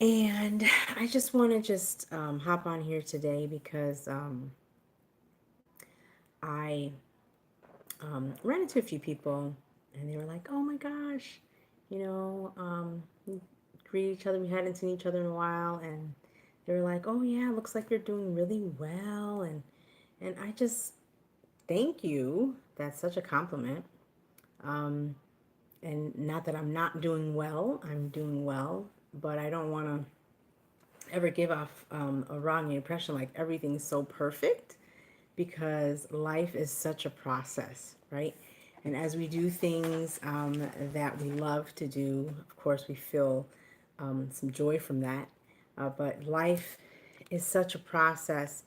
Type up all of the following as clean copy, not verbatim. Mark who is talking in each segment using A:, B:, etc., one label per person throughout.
A: And I just want to hop on here today because I ran into a few people and they were like, oh my gosh, we greet each other. We hadn't seen each other in a while. And they were like, oh yeah, looks like you're doing really well. And I just thank you. That's such a compliment. Um, and not that I'm not doing well, I'm doing well, but I don't want to ever give off a wrong impression like everything's so perfect because life is such a process, right? And as we do things that we love to do, of course, we feel some joy from that. But life is such a process,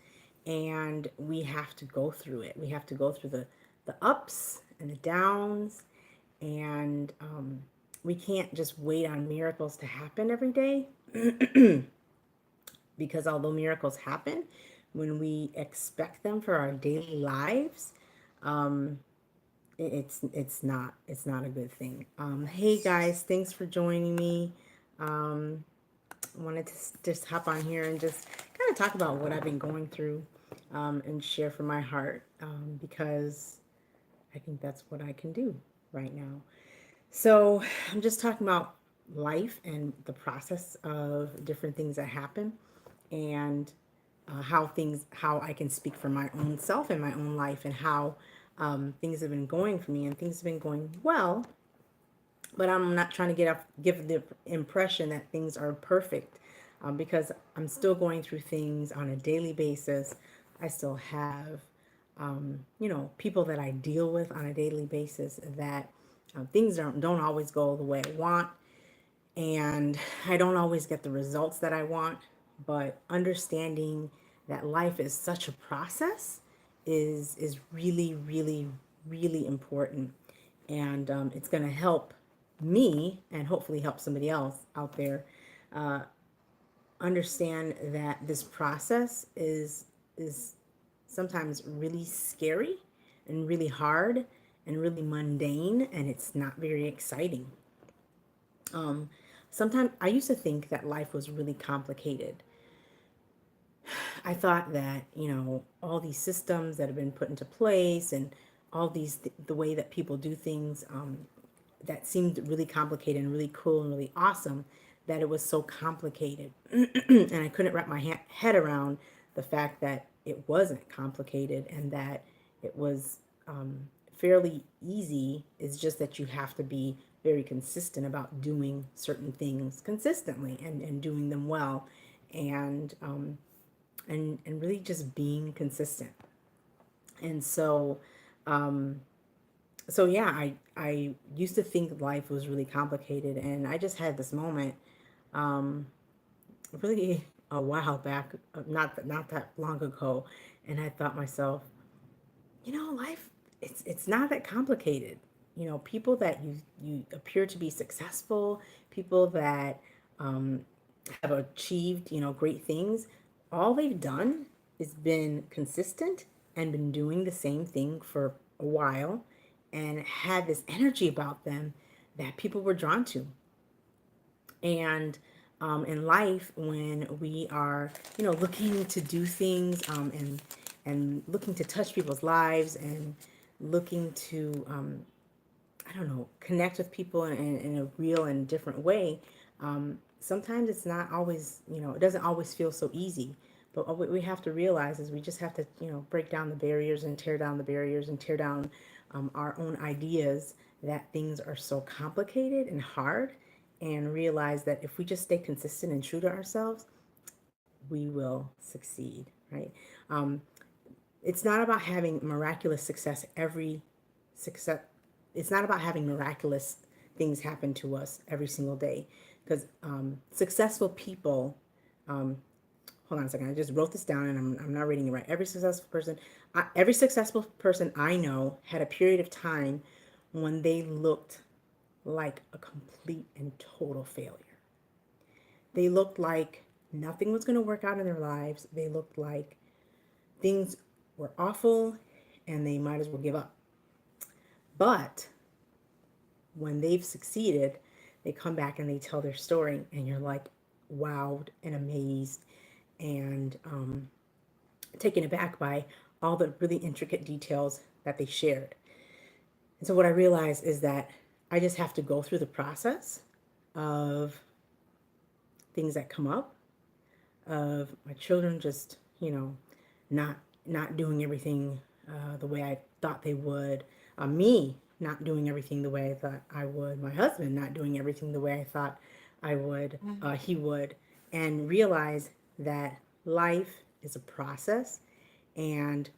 A: and we have to go through it. We have to go through the ups and the downs, and we can't just wait on miracles to happen every day. Because although miracles happen, when we expect them for our daily lives, um, it's not a good thing. Hey guys, thanks for joining me. I wanted to just hop on here and just kind of talk about what I've been going through and share from my heart because I think that's what I can do right now. So I'm just talking about life and the process of different things that happen and how I can speak for my own self and my own life and how things have been going for me and things have been going well, but I'm not trying to give the impression that things are perfect because I'm still going through things on a daily basis. I still have people that I deal with on a daily basis that things don't always go the way I want, and I don't always get the results that I want, but understanding that life is such a process is really, really, really important, and it's going to help me and hopefully help somebody else out there understand that this process is sometimes really scary and really hard and really mundane, and it's not very exciting. Um, Sometimes I used to think that life was really complicated. I thought that, all these systems that have been put into place and all the way that people do things that seemed really complicated and really cool and really awesome, that it was so complicated. And I couldn't wrap my head around the fact that it wasn't complicated and that it was fairly easy. It's just that you have to be very consistent about doing certain things consistently and doing them well, and and really just being consistent. And so yeah, I used to think life was really complicated, and I just had this moment um, really a while back, not that long ago, and I thought myself, life it's not that complicated. People that you appear to be successful, people that have achieved great things, all they've done is been consistent and been doing the same thing for a while and had this energy about them that people were drawn to. And in life, when we are looking to do things and looking to touch people's lives and looking to I don't know, connect with people in a real and different way, sometimes it's not always, it doesn't always feel so easy. But what we have to realize is we just have to, break down the barriers and tear down the barriers and tear down our own ideas that things are so complicated and hard, and realize that if we just stay consistent and true to ourselves, we will succeed, right? Um, it's not about having miraculous success every success. It's not about having miraculous things happen to us every single day, because successful people, hold on a second, I just wrote this down and I'm not reading it right. Every successful person I know had a period of time when they looked like a complete and total failure. They looked like nothing was going to work out in their lives. They looked like things were awful and they might as well give up. But when they've succeeded, they come back and they tell their story, and you're like wowed and amazed and taken aback by all the really intricate details that they shared. And so what I realized is that I just have to go through the process of things that come up, of my children just, not not doing everything the way I thought they would, me not doing everything the way I thought I would, my husband not doing everything the way I thought he would, and realize that life is a process, and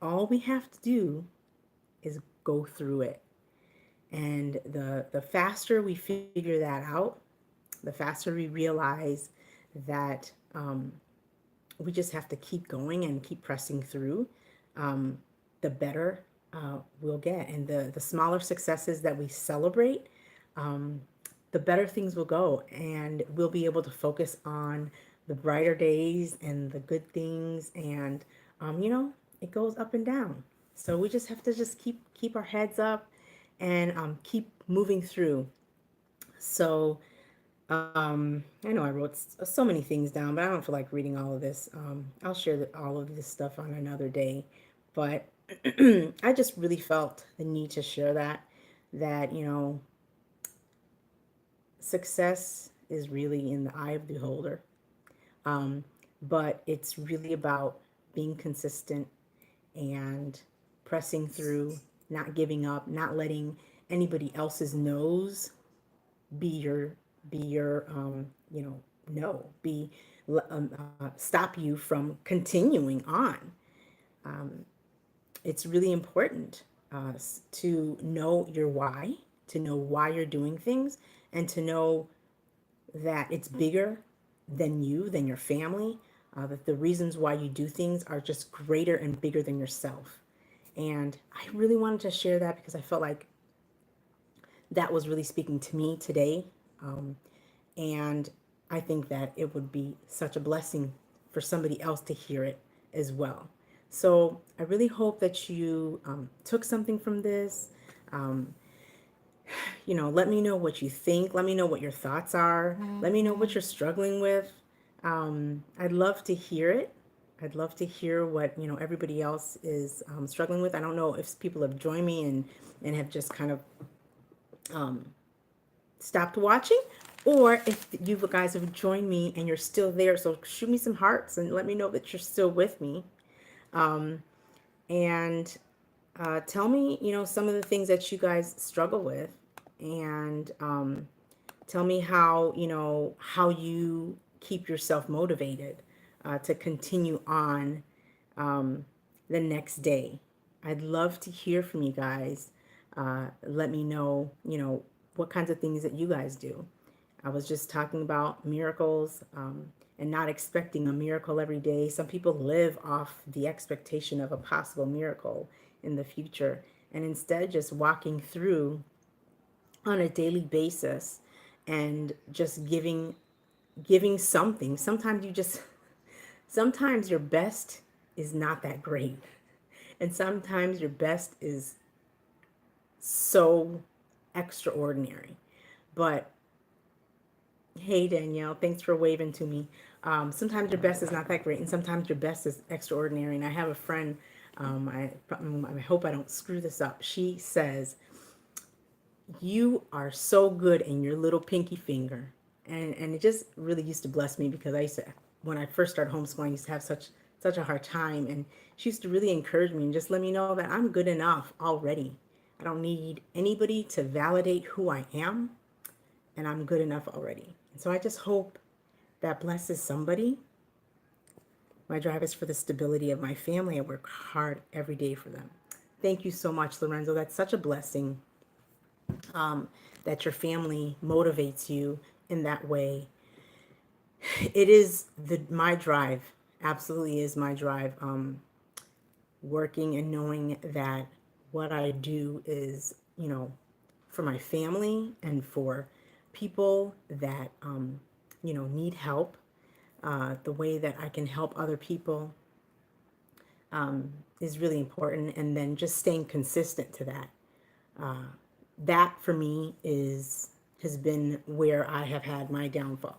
A: all we have to do is go through it. And the faster we figure that out, the faster we realize that we just have to keep going and keep pressing through, the better we'll get. And the smaller successes that we celebrate, the better things will go. And we'll be able to focus on the brighter days and the good things. And, it goes up and down. So we just have to just keep our heads up and keep moving through. So I know I wrote so many things down, but I don't feel like reading all of this. I'll share all of this stuff on another day. But I just really felt the need to share that, success is really in the eye of the beholder. Um, but it's really about being consistent and pressing through, not giving up, not letting anybody else's no's be your be your no be stop you from continuing on. It's really important to know your why, to know why you're doing things, and to know that it's bigger than you, than your family, that the reasons why you do things are just greater and bigger than yourself. And I really wanted to share that because I felt like that was really speaking to me today. Um, and I think that it would be such a blessing for somebody else to hear it as well. So I really hope that you took something from this. Um, let me know what you think. Let me know what your thoughts are. Let me know what you're struggling with. I'd love to hear it. I'd love to hear what everybody else is struggling with. I don't know if people have joined me and have just kind of um, stopped watching, or if you guys have joined me and you're still there. So shoot me some hearts and let me know that you're still with me. Um, and tell me, some of the things that you guys struggle with, and tell me how you keep yourself motivated to continue on the next day. I'd love to hear from you guys. Let me know, what kinds of things that you guys do. I was just talking about miracles, and not expecting a miracle every day. Some people live off the expectation of a possible miracle in the future, and instead just walking through on a daily basis and just giving something. Sometimes your best is not that great, and sometimes your best is so extraordinary. But hey, Danielle, thanks for waving to me. Sometimes your best is not that great, and sometimes your best is extraordinary. And I have a friend, I hope I don't screw this up. She says, "You are so good in your little pinky finger." And it just really used to bless me because when I first started homeschooling, I used to have such a hard time. And she used to really encourage me and just let me know that I'm good enough already. I don't need anybody to validate who I am, and I'm good enough already. And so I just hope that blesses somebody. My drive is for the stability of my family. I work hard every day for them. Thank you so much, Lorenzo. That's such a blessing, that your family motivates you in that way. It is my drive. Absolutely is my drive. Working and knowing that what I do is, for my family and for people that, need help. The way that I can help other people is really important. And then just staying consistent to that. That for me is has been where I have had my downfall.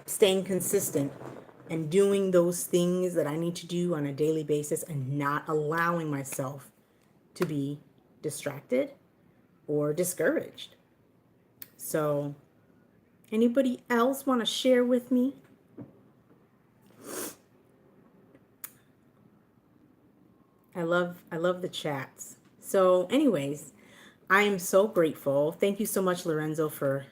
A: Staying consistent and doing those things that I need to do on a daily basis and not allowing myself to be distracted or discouraged. So, anybody else want to share with me? I love the chats. So, anyways, I am so grateful. Thank you so much, Lorenzo, for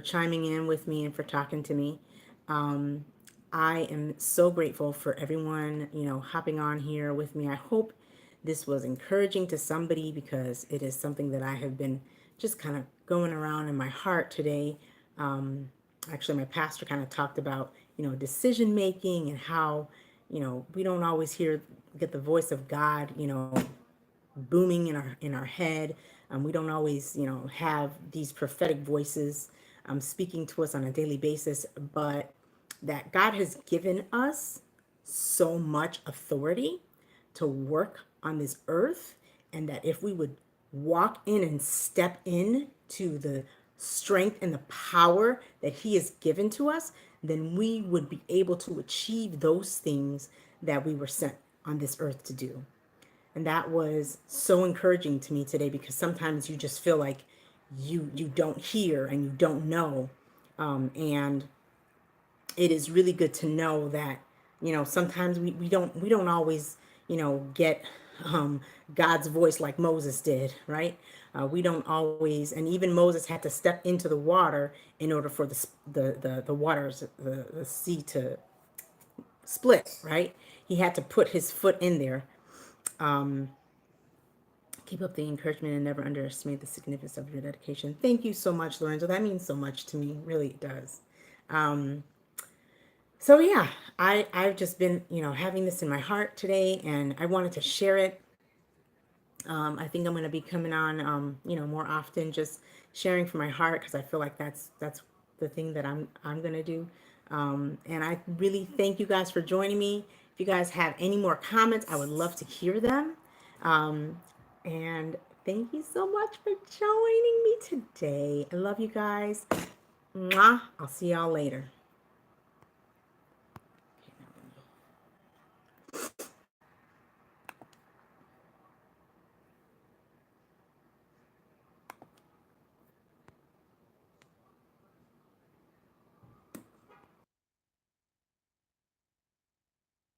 A: chiming in with me and for talking to me. Um, I am so grateful for everyone, hopping on here with me. I hope this was encouraging to somebody because it is something that I have been just kind of going around in my heart today. Um, Actually, my pastor kind of talked about, decision making and how, we don't always get the voice of God, booming in our head. We don't always, have these prophetic voices speaking to us on a daily basis, but that God has given us so much authority to work on this earth, and that if we would walk in and step in to the strength and the power that He has given to us, then we would be able to achieve those things that we were sent on this earth to do. And that was so encouraging to me today, because sometimes you just feel like you don't hear and you don't know. And it is really good to know that, sometimes we don't always, get God's voice like Moses did, right? We don't always, and even Moses had to step into the water in order for the waters, the sea to split, right? He had to put his foot in there. Um, Keep up the encouragement and never underestimate the significance of your dedication. Thank you so much, Lorenzo. That means so much to me. Really, it does. Um, so yeah, I've just been, having this in my heart today, and I wanted to share it. I think I'm going to be coming on, more often, just sharing from my heart, because I feel like that's the thing that I'm going to do. And I really thank you guys for joining me. If you guys have any more comments, I would love to hear them. Um, and thank you so much for joining me today. I love you guys. Mwah. I'll see y'all later.